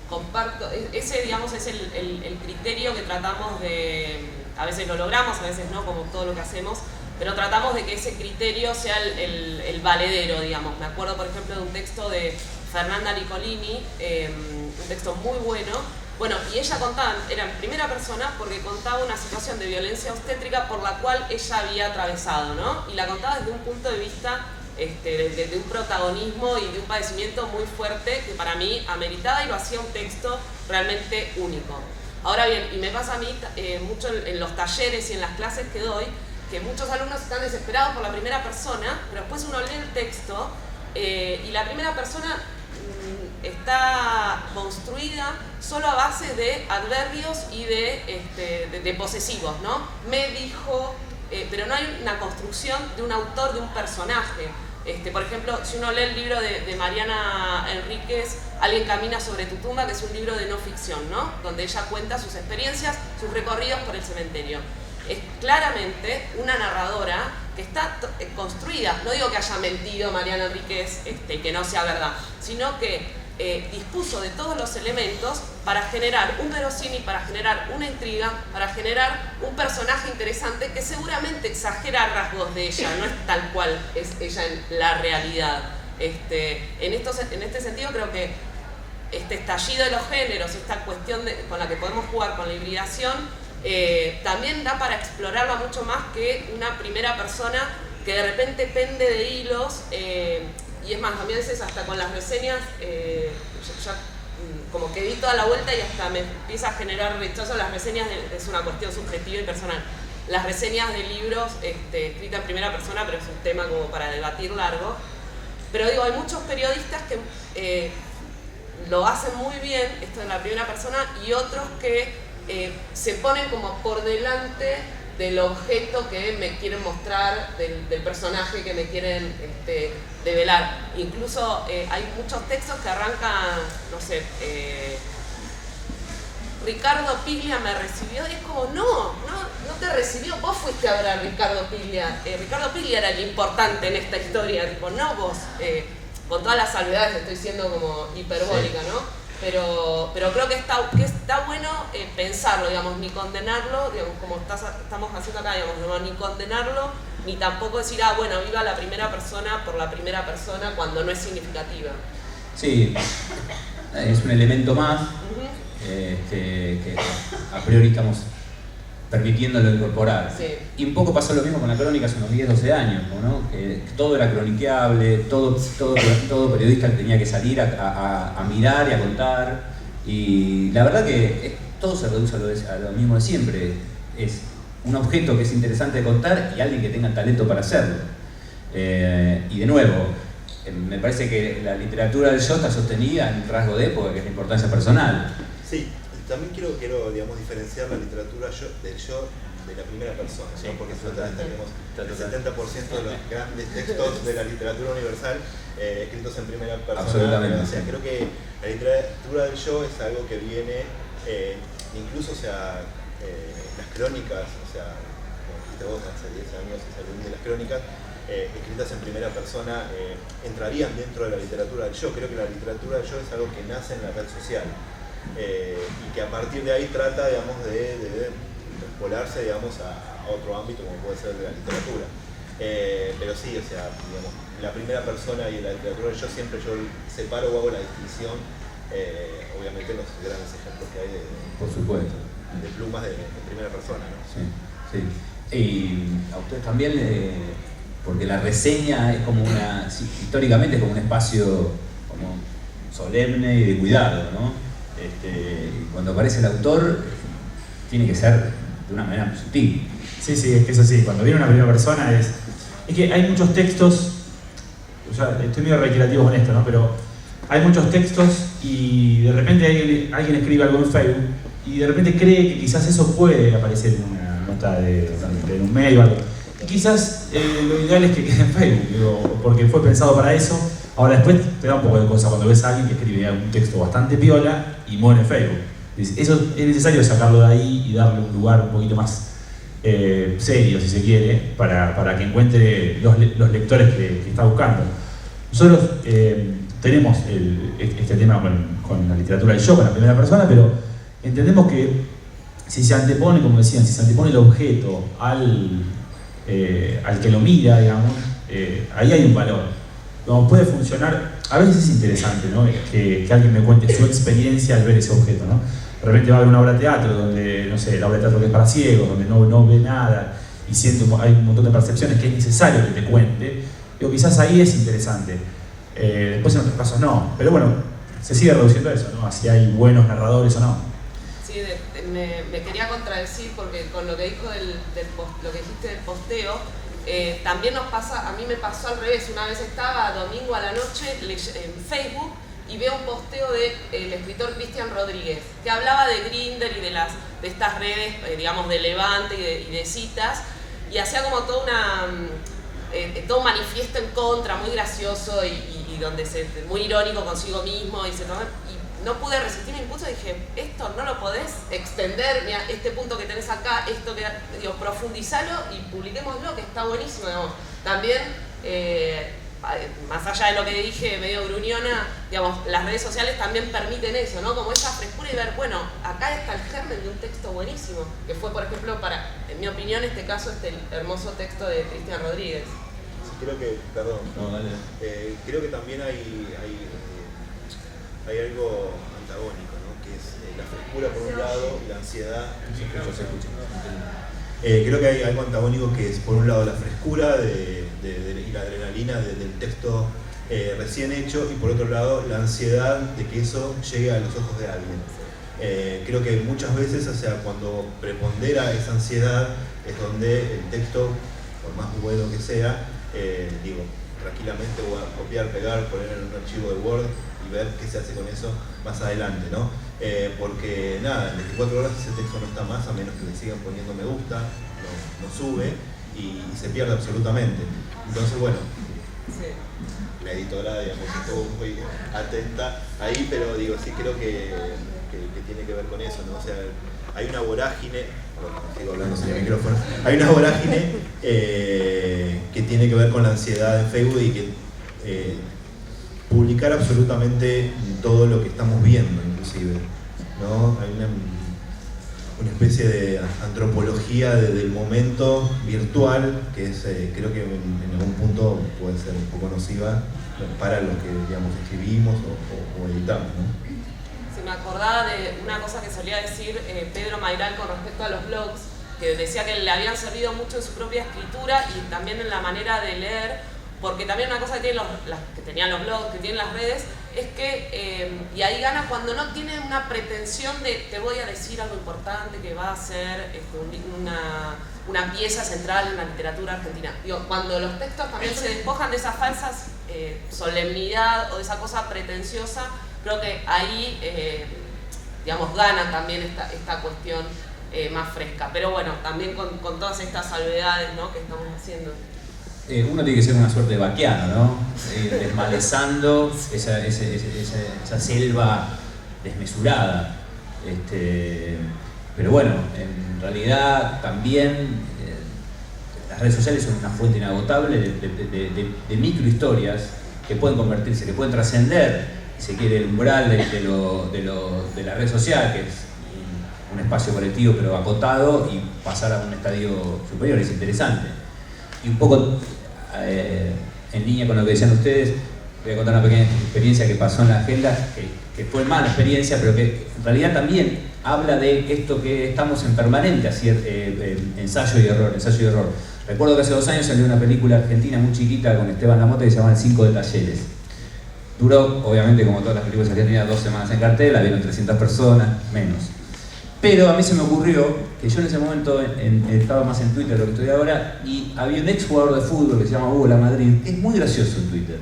comparto, ese digamos es el criterio que tratamos de, a veces lo logramos, a veces no, como todo lo que hacemos, pero tratamos de que ese criterio sea el valedero, digamos. Me acuerdo, por ejemplo, de un texto de Fernanda Nicolini, un texto muy bueno. Bueno, y ella contaba, era en primera persona porque contaba una situación de violencia obstétrica por la cual ella había atravesado, ¿no? Y la contaba desde un punto de vista de un protagonismo y de un padecimiento muy fuerte que para mí ameritaba y lo hacía un texto realmente único. Ahora bien, y me pasa a mí mucho en los talleres y en las clases que doy, que muchos alumnos están desesperados por la primera persona, pero después uno lee el texto y la primera persona está construida solo a base de adverbios y de posesivos, ¿no? Me dijo, pero no hay una construcción de un autor, de un personaje. Por ejemplo, si uno lee el libro de Mariana Enríquez, Alguien camina sobre tu tumba, que es un libro de no ficción, ¿no? Donde ella cuenta sus experiencias, sus recorridos por el cementerio. Es claramente una narradora que está construida, no digo que haya mentido Mariana Enríquez, que no sea verdad, sino que dispuso de todos los elementos para generar un verosímil, para generar una intriga, para generar un personaje interesante que seguramente exagera rasgos de ella, no es tal cual es ella en la realidad. En este sentido creo que este estallido de los géneros, esta cuestión con la que podemos jugar con la hibridación, también da para explorarla mucho más que una primera persona que de repente pende de hilos, y es más, a mí a veces hasta con las reseñas, ya como que di toda la vuelta y hasta me empieza a generar rechazo. Las reseñas es una cuestión subjetiva y personal. Las reseñas de libros escritas en primera persona, pero es un tema como para debatir largo. Pero digo, hay muchos periodistas que lo hacen muy bien, esto en la primera persona, y otros que se ponen como por delante del objeto que me quieren mostrar, del personaje que me quieren develar. Incluso hay muchos textos que arrancan, no sé, Ricardo Piglia me recibió, y es como, no te recibió, vos fuiste a ver a Ricardo Piglia. Ricardo Piglia era el importante en esta historia, tipo, no vos. Con todas las salvedades estoy siendo como hiperbólica, sí. ¿No? Pero creo que está bueno pensarlo, digamos, ni condenarlo, digamos, como estamos haciendo acá, digamos, no, ni condenarlo, ni tampoco decir, bueno, viva la primera persona por la primera persona cuando no es significativa.
Sí, es un elemento más que a priori estamos permitiéndolo incorporar.
Sí.
Y un poco pasó lo mismo con la crónica hace unos 10, 12 años, ¿no? Que todo era croniqueable, todo periodista tenía que salir a mirar y a contar. Y la verdad que todo se reduce a lo mismo de siempre. Es un objeto que es interesante de contar y alguien que tenga talento para hacerlo. Y de nuevo, me parece que la literatura del yo está sostenida en un rasgo de época, que es la importancia personal.
Sí. También quiero digamos, diferenciar la literatura del yo de la primera persona, ¿no? Sí, porque el 70% de los grandes textos de la literatura universal escritos en primera persona.
Absolutamente.
O sea, creo que la literatura del yo es algo que viene, incluso, o sea, las crónicas, o sea, como dijiste vos, hace 10 años es el boom de las crónicas, escritas en primera persona, entrarían dentro de la literatura del yo. Creo que la literatura del yo es algo que nace en la red social. Y que a partir de ahí trata, digamos, de volarse, digamos, a otro ámbito como puede ser el de la literatura. Pero sí, o sea, digamos, la primera persona y la literatura yo siempre separo o hago la distinción, obviamente los grandes ejemplos que hay
por supuesto,
de plumas de primera persona, ¿no?
Sí, sí. Y a ustedes también, porque la reseña es como históricamente es como un espacio como solemne y de cuidado, ¿no? Cuando aparece el autor, tiene que ser de una manera sutil.
Sí, es que es así. Cuando viene una primera persona es que hay muchos textos, o sea, estoy medio reiterativo con esto, ¿no? Pero hay muchos textos y de repente alguien escribe algo en Facebook y de repente cree que quizás eso puede aparecer en una nota de un mail o algo. Y quizás lo ideal es que quede en Facebook, porque fue pensado para eso. Ahora después te da un poco de cosa cuando ves a alguien que escribe un texto bastante piola y muere en Facebook. Eso es necesario sacarlo de ahí y darle un lugar un poquito más serio, si se quiere, para que encuentre los lectores que está buscando. Nosotros tenemos este tema con la literatura del yo, con la primera persona, pero entendemos que si se antepone, como decían, si se antepone el objeto al que lo mira, digamos, ahí hay un valor. Como puede funcionar, a veces es interesante, ¿no? que alguien me cuente su experiencia al ver ese objeto, ¿no? De repente va a haber una obra de teatro donde, no sé, la obra de teatro que es para ciegos, donde no ve nada y hay un montón de percepciones que es necesario que te cuente. Digo, quizás ahí es interesante. Después en otros casos no, pero bueno, se sigue reduciendo eso, ¿no? Si hay buenos narradores o no.
Sí, me quería contradecir porque con lo que dijo lo que dijiste del posteo, también nos pasa, a mí me pasó al revés. Una vez estaba domingo a la noche en Facebook y veo un posteo del escritor Cristian Rodríguez que hablaba de Grindr y de estas redes, digamos, de Levante y de citas, y hacía como todo un manifiesto en contra, muy gracioso y donde muy irónico consigo mismo, y no pude resistir mi impulso y dije, esto no lo podés extender, mira, este punto que tenés acá, esto que, digo, profundizalo y publiquémoslo, que está buenísimo, digamos. También, más allá de lo que dije, medio gruñona, digamos, las redes sociales también permiten eso, ¿no? Como esa frescura y ver, bueno, acá está el germen de un texto buenísimo, que fue, por ejemplo, en mi opinión, este caso, el hermoso texto de Cristian Rodríguez.
Sí, creo que, perdón,
no, dale.
Creo que también hay algo antagónico, ¿no? Que es la frescura por un lado y la ansiedad. Se escucha. Creo que hay algo antagónico que es, por un lado, la frescura y la adrenalina del texto recién hecho, y por otro lado, la ansiedad de que eso llegue a los ojos de alguien. Creo que muchas veces, o sea, cuando prepondera esa ansiedad, es donde el texto, por más bueno que sea, tranquilamente voy a copiar, pegar, poner en un archivo de Word y ver qué se hace con eso más adelante, ¿no? Porque nada, en 24 horas ese texto no está más, a menos que le sigan poniendo me gusta, no sube y se pierde absolutamente. Entonces, bueno, La editora, digamos, estuvo muy atenta ahí, pero digo, sí creo que tiene que ver con eso, ¿no? O sea, hay una vorágine, sigo hablando sin el micrófono, hay una vorágine que tiene que ver con la ansiedad en Facebook y que publicar absolutamente todo lo que estamos viendo, inclusive, ¿no? Hay una especie de antropología del momento virtual que es, creo que en algún punto puede ser un poco nociva para lo que, digamos, escribimos o editamos, ¿no?
Se me acordaba de una cosa que solía decir Pedro Mairal con respecto a los blogs, que decía que le habían servido mucho en su propia escritura y también en la manera de leer, porque también una cosa que tienen que tenían los blogs, que tienen las redes, es que, y ahí gana cuando no tienen una pretensión de te voy a decir algo importante que va a ser una pieza central en la literatura argentina. Digo, cuando los textos también se despojan de esas falsas solemnidad o de esa cosa pretenciosa, creo que ahí, digamos, gana también esta cuestión más fresca. Pero bueno, también con todas estas salvedades, ¿no?, que estamos haciendo.
Uno tiene que ser una suerte de vaquiano, ¿no? Desmalezando esa selva desmesurada. Pero bueno, en realidad también las redes sociales son una fuente inagotable de microhistorias que pueden convertirse, que pueden trascender, si se quiere, el umbral de la red social, que es un espacio colectivo pero acotado, y pasar a un estadio superior. Es interesante. Y un poco en línea con lo que decían ustedes, voy a contar una pequeña experiencia que pasó en la agenda, que fue mala experiencia, pero que en realidad también habla de esto que estamos en permanente ensayo y error. Recuerdo que hace 2 años salió una película argentina muy chiquita con Esteban Lamote que se llama El 5 de Talleres. Duró, obviamente, como todas las películas argentinas, 2 semanas en cartel, la vieron 300 personas, menos. Pero a mí se me ocurrió que yo en ese momento estaba más en Twitter de lo que estoy ahora, y había un ex jugador de fútbol que se llama Hugo Lamadrid, que es muy gracioso en Twitter.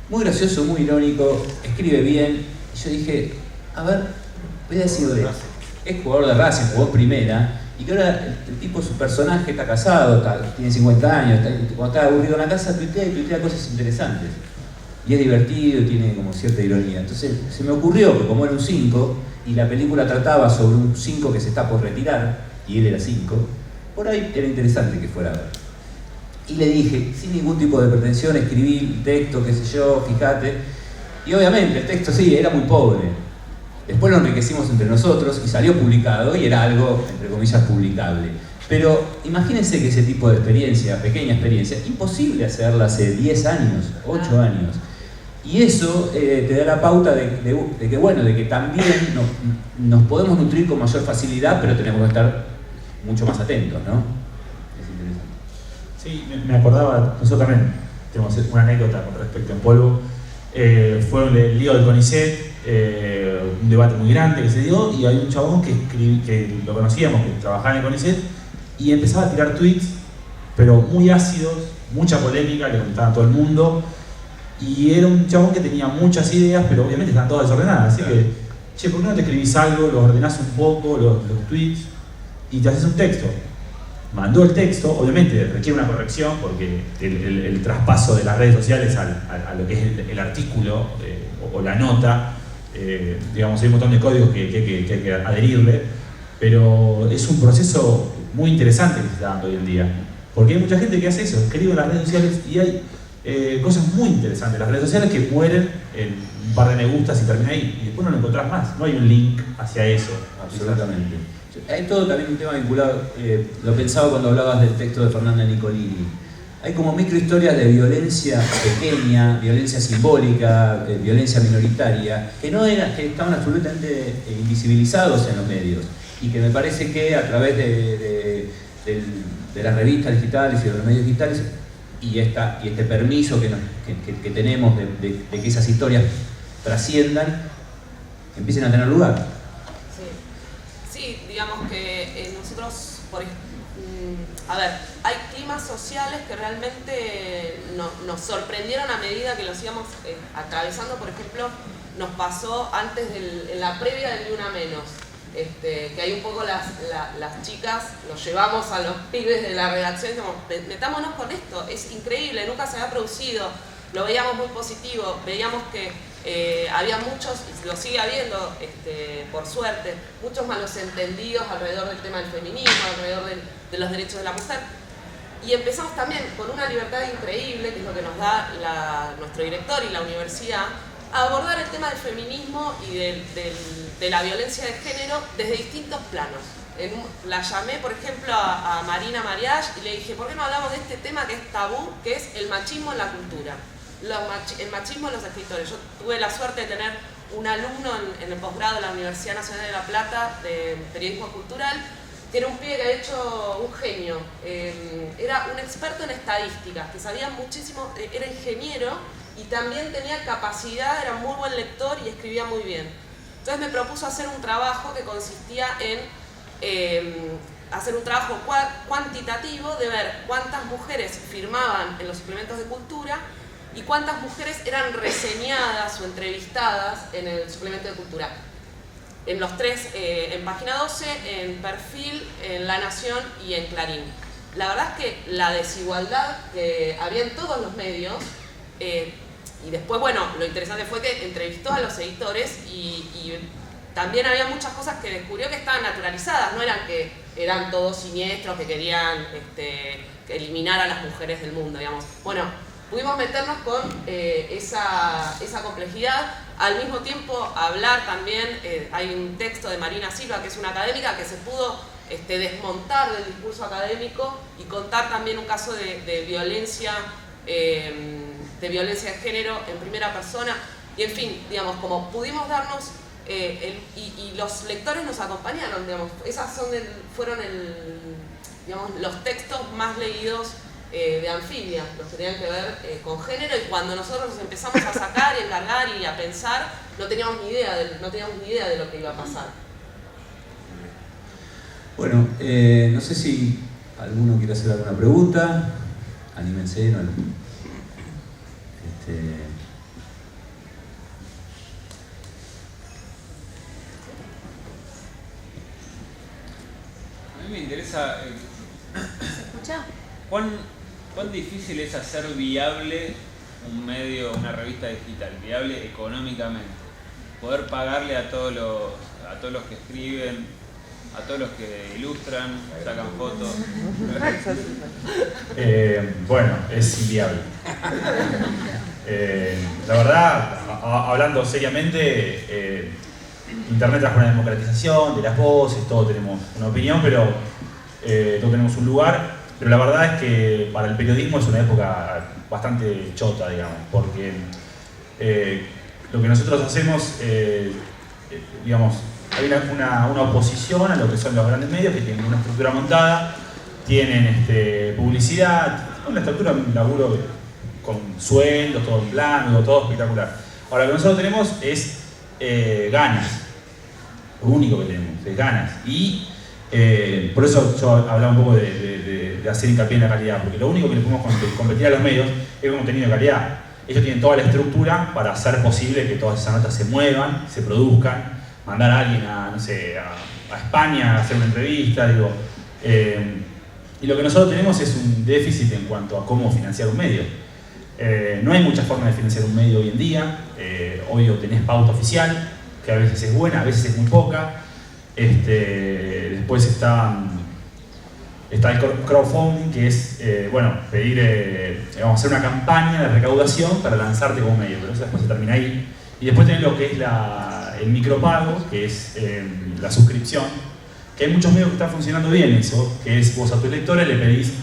Muy gracioso, muy irónico, escribe bien. Y yo dije, a ver, voy a decirle, es jugador de Racing, jugó en primera, y que ahora el tipo, su personaje, está casado, tiene 50 años, cuando está aburrido en la casa, tuitea cosas interesantes. Y es divertido, tiene como cierta ironía. Entonces se me ocurrió que como era un 5, y la película trataba sobre un 5 que se está por retirar, y él era 5, por ahí era interesante que fuera a ver. Y le dije, sin ningún tipo de pretensión, escribí el texto, qué sé yo, fíjate. Y obviamente el texto sí, era muy pobre. Después lo enriquecimos entre nosotros y salió publicado y era algo, entre comillas, publicable. Pero imagínense que ese tipo de experiencia, pequeña experiencia, imposible hacerla hace 10 años, 8 años. Y eso te da la pauta de que también nos podemos nutrir con mayor facilidad, pero tenemos que estar mucho más atentos, ¿no?
Sí, me acordaba, nosotros también tenemos una anécdota con respecto a En Polvo. Fue el lío del CONICET, un debate muy grande que se dio, y hay un chabón que lo conocíamos, que trabajaba en el CONICET, y empezaba a tirar tweets, pero muy ácidos, mucha polémica, le contaba a todo el mundo, y era un chabón que tenía muchas ideas, pero obviamente estaban todas desordenadas, así que, che, ¿por qué no te escribís algo, lo ordenás un poco, los tweets, y te haces un texto? Mandó el texto, obviamente requiere una corrección, porque el traspaso de las redes sociales a lo que es el artículo o la nota, digamos, hay un montón de códigos que hay que adherirle, pero es un proceso muy interesante que se está dando hoy en día, porque hay mucha gente que hace eso, escribe en las redes sociales, y hay cosas muy interesantes, las redes sociales que mueren en un par de me gustas y termina ahí, y después no lo encontrás más, no hay un link hacia eso.
Absolutamente. Hay todo también un tema vinculado, lo pensaba cuando hablabas del texto de Fernanda Nicolini. Hay como microhistorias de violencia pequeña, violencia simbólica, violencia minoritaria, que estaban absolutamente invisibilizados en los medios, y que me parece que a través de las revistas digitales y de los medios digitales, y este permiso que tenemos de que esas historias trasciendan, empiecen a tener lugar.
Sí, digamos que nosotros, a ver, hay climas sociales que realmente nos sorprendieron a medida que los íbamos atravesando. Por ejemplo, nos pasó antes en la previa del Ni Una Menos, que hay un poco las chicas, los llevamos a los pibes de la redacción y decimos, metámonos con esto, es increíble, nunca se había producido. lo veíamos muy positivo, veíamos que había muchos, y lo sigue habiendo, por suerte, muchos malos entendidos alrededor del tema del feminismo, alrededor de los derechos de la mujer. Y empezamos también con una libertad increíble, que es lo que nos da nuestro director y la universidad, a abordar el tema del feminismo y de la violencia de género desde distintos planos. La llamé, por ejemplo, a Marina Mariach y le dije, ¿por qué no hablamos de este tema que es tabú, que es el machismo en la cultura? El machismo en los escritores. Yo tuve la suerte de tener un alumno en el posgrado de la Universidad Nacional de La Plata de periodismo cultural, que era un pibe que había hecho un genio. Era un experto en estadísticas, que sabía muchísimo, era ingeniero y también tenía capacidad, era muy buen lector y escribía muy bien. Entonces me propuso hacer un trabajo que consistía en hacer un trabajo cuantitativo de ver cuántas mujeres firmaban en los suplementos de cultura y cuántas mujeres eran reseñadas o entrevistadas en el suplemento de cultura. En los tres, en Página 12, en Perfil, en La Nación y en Clarín. La verdad es que la desigualdad que había en todos los medios, y después, bueno, lo interesante fue que entrevistó a los editores y también había muchas cosas que descubrió que estaban naturalizadas, no eran que eran todos siniestros que querían eliminar a las mujeres del mundo, digamos. Bueno, pudimos meternos con esa complejidad, al mismo tiempo hablar también, hay un texto de Marina Silva, que es una académica, que se pudo desmontar del discurso académico y contar también un caso de violencia de género en primera persona, y en fin, digamos, como pudimos darnos, y los lectores nos acompañaron, digamos, esas fueron digamos, los textos más leídos de Anfibia, los que tenían que ver con género, y cuando nosotros nos empezamos a sacar y encargar y a pensar, no teníamos ni idea de lo que iba a pasar.
Bueno, no sé si alguno quiere hacer alguna pregunta, anímense, ¿no?
A mí me interesa
¿Se escucha?
¿Cuán difícil es hacer viable un medio, una revista digital, viable económicamente? Poder pagarle a todos los que escriben, a todos los que ilustran, sacan fotos.
Bueno, es inviable. La verdad, hablando seriamente, Internet trajo una democratización de las voces, todos tenemos una opinión, pero todos tenemos un lugar. Pero la verdad es que para el periodismo es una época bastante chota, digamos, porque lo que nosotros hacemos, digamos, hay una oposición a lo que son los grandes medios, que tienen una estructura montada, tienen publicidad, una estructura, un laburo con sueldos, todo en plano, todo espectacular. Ahora, lo que nosotros tenemos es ganas, lo único que tenemos es ganas. Y por eso yo hablaba un poco de hacer hincapié en la calidad, porque lo único que le podemos competir a los medios es contenido de calidad. Ellos tienen toda la estructura para hacer posible que todas esas notas se muevan, se produzcan, mandar a alguien a España a hacer una entrevista, digo. Y lo que nosotros tenemos es un déficit en cuanto a cómo financiar un medio. No hay muchas formas de financiar un medio hoy en día. Obvio, tenés pauta oficial, que a veces es buena, a veces es muy poca. Después está el crowdfunding, que es pedir, hacer una campaña de recaudación para lanzarte como medio, pero eso después se termina ahí. Y después tenés lo que es el micropago, que es la suscripción, que hay muchos medios que están funcionando bien eso, que es vos a tus lectores le pedís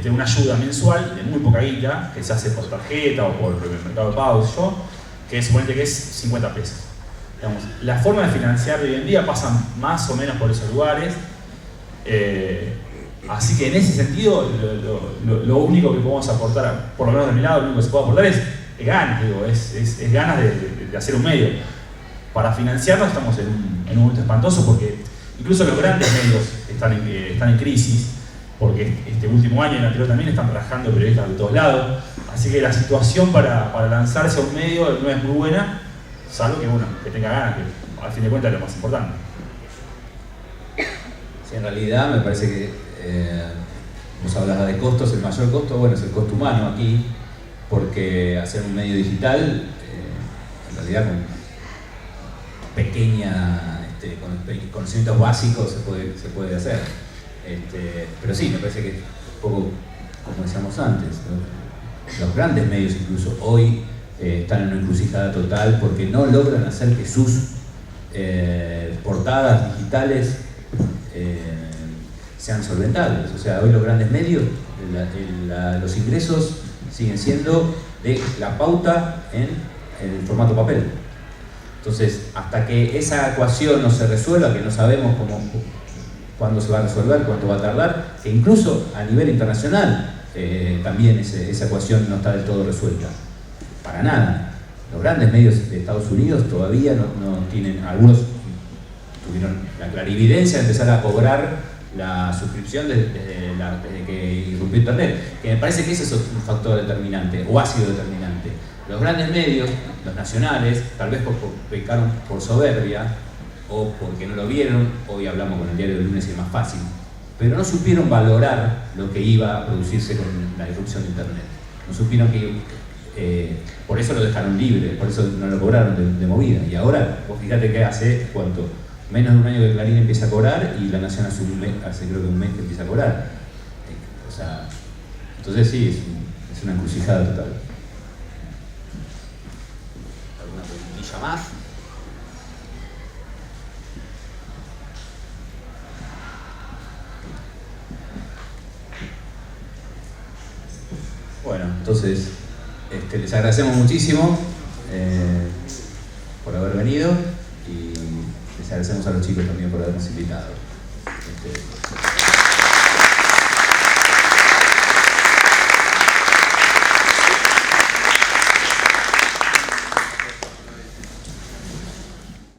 una ayuda mensual de muy poca guita, que se hace por tarjeta o por el Mercado Pago, que suponete que es 50 pesos. Digamos, la forma de financiar de hoy en día pasan más o menos por esos lugares, así que en ese sentido lo único que podemos aportar, por lo menos de mi lado, lo único que se puede aportar es ganas, digo, es ganas de hacer un medio. Para financiarlo estamos en un momento espantoso, porque incluso los grandes medios están en crisis, porque este último año y el anterior también están rajando periodistas de todos lados, así que la situación para lanzarse a un medio no es muy buena, salvo que tenga ganas, que al fin de cuentas es lo más importante.
Sí, en realidad me parece que vos hablabas de costos, el mayor costo, bueno, es el costo humano aquí, porque hacer un medio digital, en realidad con con conocimientos básicos se puede hacer. Pero sí, me parece que es un poco como decíamos antes, ¿no? Los grandes medios incluso hoy están en una encrucijada total porque no logran hacer que sus portadas digitales sean solventables. O sea, hoy los grandes medios, los ingresos siguen siendo de la pauta en el formato papel. Entonces, hasta que esa ecuación no se resuelva, que no sabemos cuándo se va a resolver, cuánto va a tardar, que incluso a nivel internacional también esa ecuación no está del todo resuelta. Para nada. Los grandes medios de Estados Unidos todavía no tienen, algunos tuvieron la clarividencia de empezar a cobrar la suscripción desde que irrumpió Internet, que me parece que ese es un factor determinante, o ha sido determinante. Los grandes medios, los nacionales, tal vez pecaron por soberbia, o porque no lo vieron, hoy hablamos con el diario del lunes y es más fácil, pero no supieron valorar lo que iba a producirse con la irrupción de Internet. No supieron que, por eso lo dejaron libre, por eso no lo cobraron de movida. Y ahora, vos fíjate que hace, ¿cuánto? Menos de un año que Clarín empieza a cobrar y La Nación hace creo que un mes que empieza a cobrar. O sea, entonces sí, es una encrucijada total. ¿Alguna preguntilla más? Bueno, entonces les agradecemos muchísimo por haber venido y les agradecemos a los chicos también por habernos invitado.